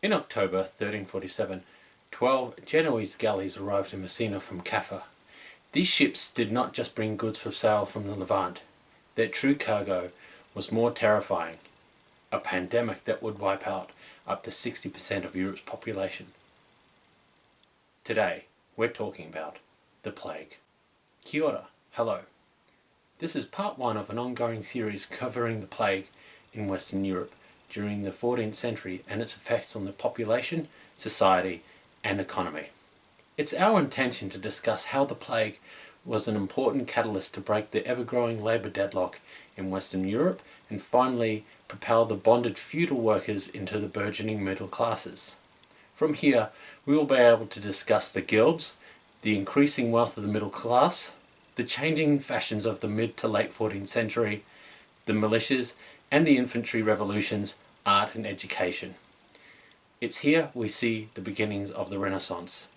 In October 1347, 12 Genoese galleys arrived in Messina from Caffa. These ships did not just bring goods for sale from the Levant. Their true cargo was more terrifying: a pandemic that would wipe out up to 60% of Europe's population. Today, we're talking about the plague. Kia ora, hello. This is part one of an ongoing series covering the plague in Western Europe during the 14th century and its effects on the population, society, and economy. It's our intention to discuss how the plague was an important catalyst to break the ever-growing labour deadlock in Western Europe and finally propel the bonded feudal workers into the burgeoning middle classes. From here, we will be able to discuss the guilds, the increasing wealth of the middle class, the changing fashions of the mid to late 14th century, the militias, and the infantry revolutions, art and education. It's here we see the beginnings of the Renaissance.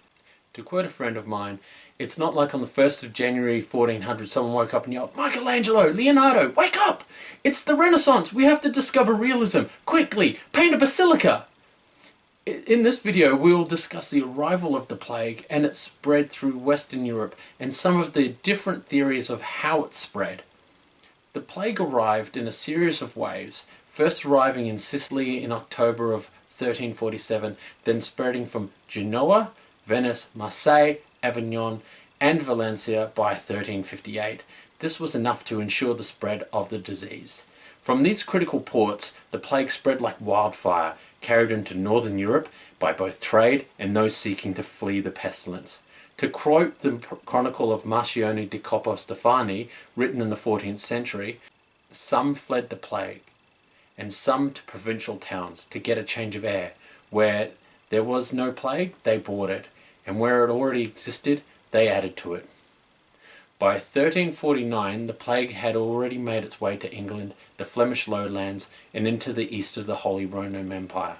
To quote a friend of mine, it's not like on the 1st of January 1400 someone woke up and yelled, "Michelangelo, Leonardo, wake up! It's the Renaissance! We have to discover realism! Quickly, paint a basilica!" In this video we will discuss the arrival of the plague and its spread through Western Europe and some of the different theories of how it spread. The plague arrived in a series of waves, first arriving in Sicily in October of 1347, then spreading from Genoa, Venice, Marseille, Avignon, and Valencia by 1358. This was enough to ensure the spread of the disease. From these critical ports, the plague spread like wildfire, carried into northern Europe by both trade and those seeking to flee the pestilence. To quote the chronicle of Marcione di Coppo Stefani, written in the 14th century, some fled the plague, and some to provincial towns to get a change of air. Where there was no plague, they bought it, and where it already existed, they added to it. By 1349, the plague had already made its way to England, the Flemish lowlands, and into the east of the Holy Roman Empire.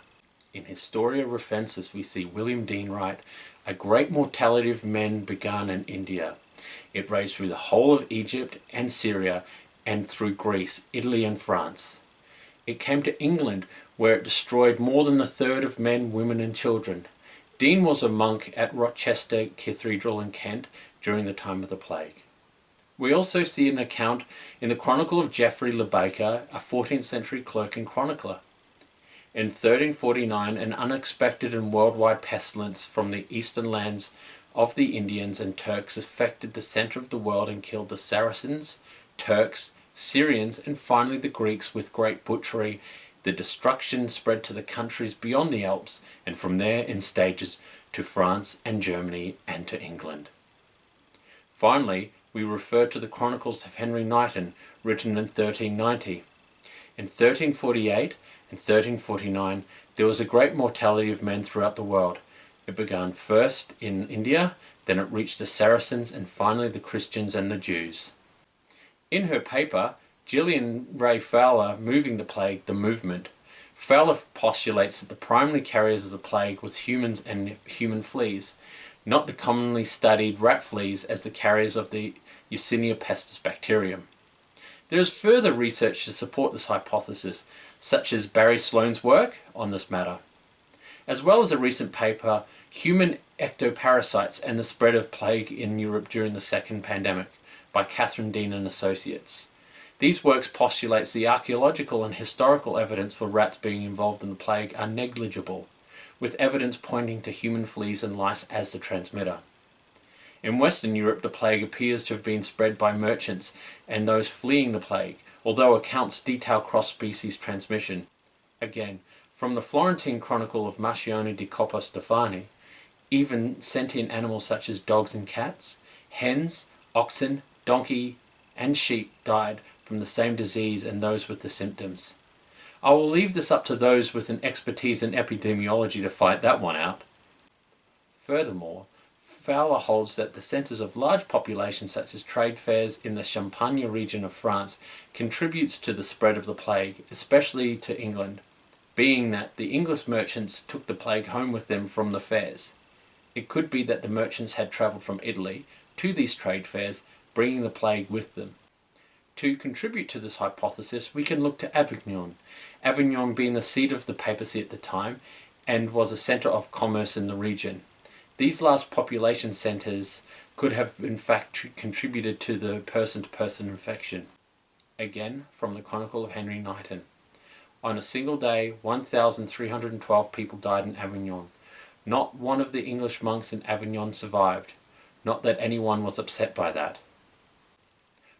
In Historia Rufensis we see William Dean write, "A great mortality of men began in India. It raged through the whole of Egypt and Syria, and through Greece, Italy and France. It came to England, where it destroyed more than a third of men, women and children." Dean was a monk at Rochester Cathedral in Kent during the time of the plague. We also see an account in the Chronicle of Geoffrey Le Baker, a 14th century clerk and chronicler. In 1349, an unexpected and worldwide pestilence from the eastern lands of the Indians and Turks affected the center of the world and killed the Saracens, Turks, Syrians, and finally the Greeks with great butchery. The destruction spread to the countries beyond the Alps, and from there in stages to France and Germany and to England. Finally, we refer to the Chronicles of Henry Knighton, written in 1390. In 1348 and 1349, there was a great mortality of men throughout the world. It began first in India, then it reached the Saracens, and finally the Christians and the Jews. In her paper, Gillian Ray Fowler, Moving the Plague, the Movement, Fowler postulates that the primary carriers of the plague was humans and human fleas, not the commonly studied rat fleas as the carriers of the Yersinia pestis bacterium. There is further research to support this hypothesis, such as Barry Sloane's work on this matter, as well as a recent paper, Human Ectoparasites and the Spread of Plague in Europe During the Second Pandemic, by Catherine Dean and Associates. These works postulates the archaeological and historical evidence for rats being involved in the plague are negligible, with evidence pointing to human fleas and lice as the transmitter. In Western Europe, the plague appears to have been spread by merchants and those fleeing the plague, although accounts detail cross-species transmission. Again, from the Florentine chronicle of Marcione di Coppo Stefani, even sentient animals such as dogs and cats, hens, oxen, donkey, and sheep died from the same disease and those with the symptoms. I will leave this up to those with an expertise in epidemiology to fight that one out. Furthermore, Fowler holds that the centres of large populations such as trade fairs in the Champagne region of France contributes to the spread of the plague, especially to England, being that the English merchants took the plague home with them from the fairs. It could be that the merchants had travelled from Italy to these trade fairs, bringing the plague with them. To contribute to this hypothesis, we can look to Avignon. Avignon being the seat of the papacy at the time, and was a centre of commerce in the region. These large population centres could have in fact contributed to the person-to-person infection. Again, from the Chronicle of Henry Knighton. On a single day, 1,312 people died in Avignon. Not one of the English monks in Avignon survived. Not that anyone was upset by that.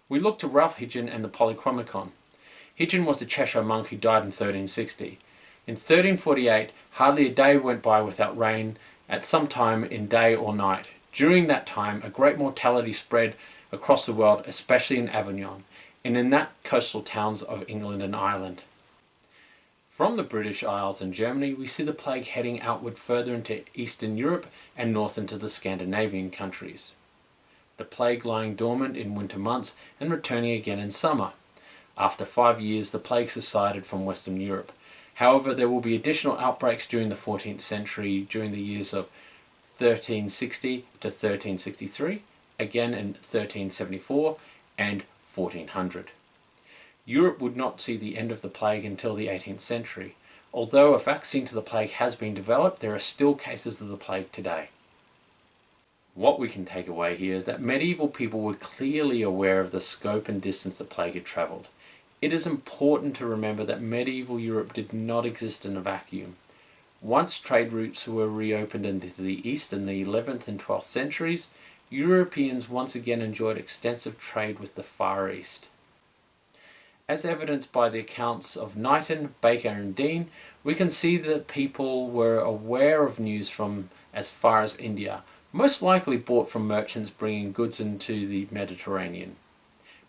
We look to Ralph Hidgin and the Polychromicon. Hidgin was a Cheshire monk who died in 1360. In 1348, hardly a day went by without rain at some time in day or night. During that time, a great mortality spread across the world, especially in Avignon, and in that coastal towns of England and Ireland. From the British Isles and Germany, we see the plague heading outward further into Eastern Europe and north into the Scandinavian countries. The plague lying dormant in winter months and returning again in summer. After 5 years, the plague subsided from Western Europe. However, there will be additional outbreaks during the 14th century, during the years of 1360 to 1363, again in 1374 and 1400. Europe would not see the end of the plague until the 18th century. Although a vaccine to the plague has been developed, there are still cases of the plague today. What we can take away here is that medieval people were clearly aware of the scope and distance the plague had travelled. It is important to remember that medieval Europe did not exist in a vacuum. Once trade routes were reopened into the East in the 11th and 12th centuries, Europeans once again enjoyed extensive trade with the Far East. As evidenced by the accounts of Knighton, Baker and Dean, we can see that people were aware of news from as far as India, most likely bought from merchants bringing goods into the Mediterranean.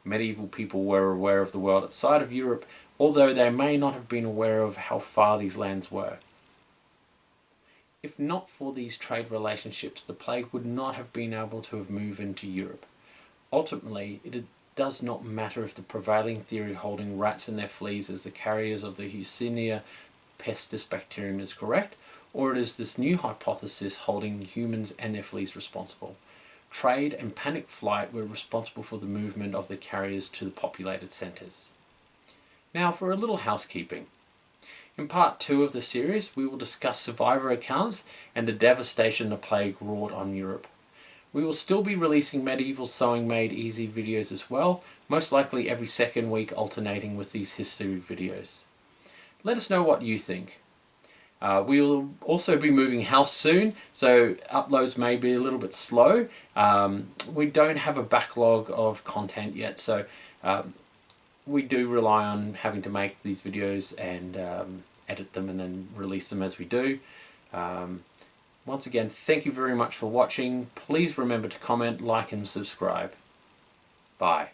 Medieval people were aware of the world outside of Europe, although they may not have been aware of how far these lands were. If not for these trade relationships, the plague would not have been able to have moved into Europe. Ultimately, it does not matter if the prevailing theory holding rats and their fleas as the carriers of the Yersinia pestis bacterium is correct, or it is this new hypothesis holding humans and their fleas responsible. Trade and panic flight were responsible for the movement of the carriers to the populated centres. Now for a little housekeeping. In part 2 of the series, we will discuss survivor accounts and the devastation the plague wrought on Europe. We will still be releasing medieval sewing made easy videos as well, most likely every second week alternating with these history videos. Let us know what you think. We will also be moving house soon, so uploads may be a little bit slow. We don't have a backlog of content yet, so we do rely on having to make these videos and edit them and then release them as we do. Once again, thank you very much for watching. Please remember to comment, like and subscribe. Bye.